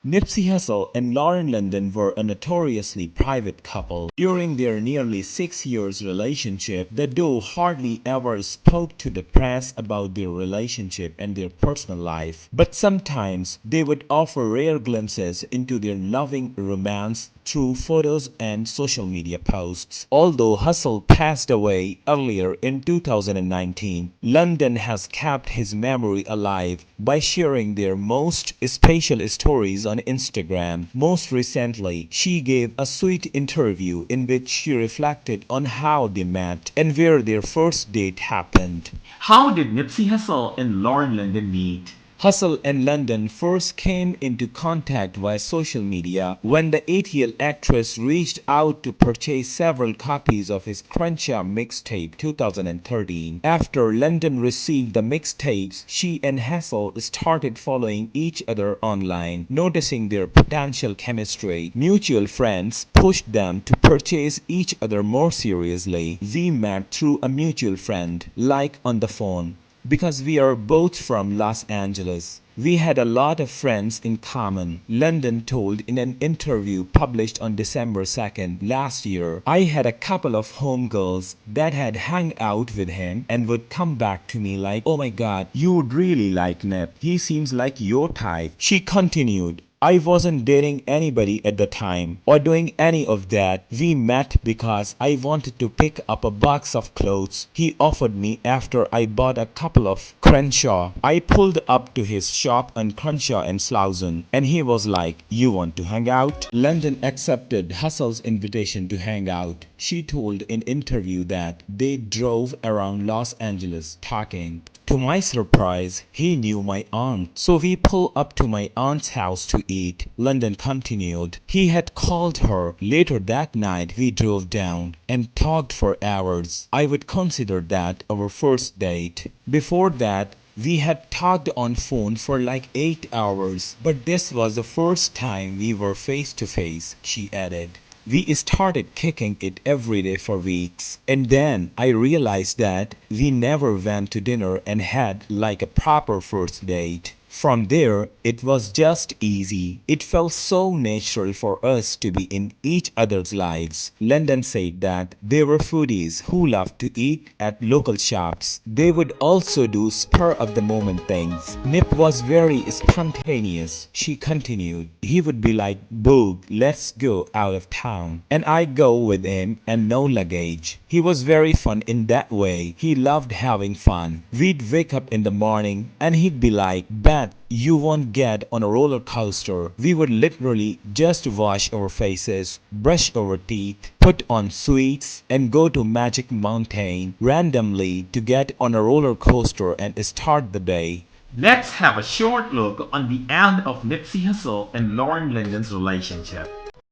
Nipsey Hussle and London were a notoriously private couple. During their nearly 6 years relationship, the duo hardly ever spoke to the press about their relationship and their personal life. But sometimes they would offer rare glimpses into their loving romance through photos and social media posts. Although Hussle passed away earlier in 2019, London has kept his memory alive by sharing their most special stories on Instagram. Most recently, she gave a sweet interview in which she reflected on how they met and where their first date happened. How did Nipsey Hussle and London meet? Hussle and London first came into contact via social media when the 8-year actress reached out to purchase several copies of his Crenshaw mixtape 2013. After London received the mixtapes, she and Hussle started following each other online. Noticing their potential chemistry, mutual friends pushed them to purchase each other more seriously. We met through a mutual friend, like on the phone. Because we are both from Los Angeles, we had a lot of friends in common, London told in an interview published on December 2nd last year. I had a couple of homegirls that had hung out with him and would come back to me like, oh my god, you would really like Nip. He seems like your type. She continued. I wasn't dating anybody at the time or doing any of that. We met because I wanted to pick up a box of clothes he offered me after I bought a couple of Crenshaw. I pulled up to his shop on Crenshaw and Slauson and he was like, you want to hang out? London accepted Hussle's invitation to hang out. She told in interview that they drove around Los Angeles talking. To my surprise, he knew my aunt, so we pulled up to my aunt's house to eat. London continued. He had called her. Later that night, we drove down and talked for hours. I would consider that our first date. Before that, we had talked on phone for like 8 hours, but this was the first time we were face to face, she added. We started kicking it every day for weeks. And then I realized that we never went to dinner and had like a proper first date. From there, it was just easy. It felt so natural for us to be in each other's lives. London said that they were foodies who loved to eat at local shops. They would also do spur of the moment things. Nip was very spontaneous, she continued. He would be like, Boog, let's go out of town. And I go with him and no luggage. He was very fun in that way. He loved having fun. We'd wake up in the morning and he'd be like, Bet you won't get on a roller coaster. We would literally just wash our faces, brush our teeth, put on sweets, and go to Magic Mountain randomly to get on a roller coaster and start the day. Let's have a short look on the end of Nipsey Hussle and Lauren London's relationship.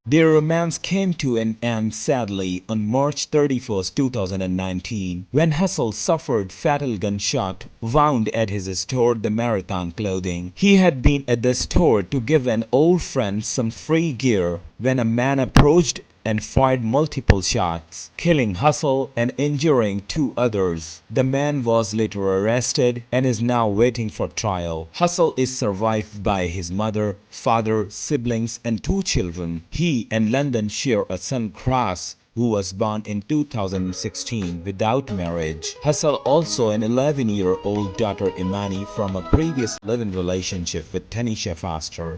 Their romance came to an end sadly on March 31st, 2019, when Hussle suffered fatal gunshot wound at his store The Marathon Clothing. He had been at the store to give an old friend some free gear when a man approached and fired multiple shots, killing Hussle and injuring two others. The man was later arrested and is now waiting for trial. Hussle is survived by his mother, father, siblings, and two children. He and London share a son, Cross, who was born in 2016 without marriage. Hussle also an 11-year-old daughter, Imani, from a previous live-in relationship with Tanisha Foster.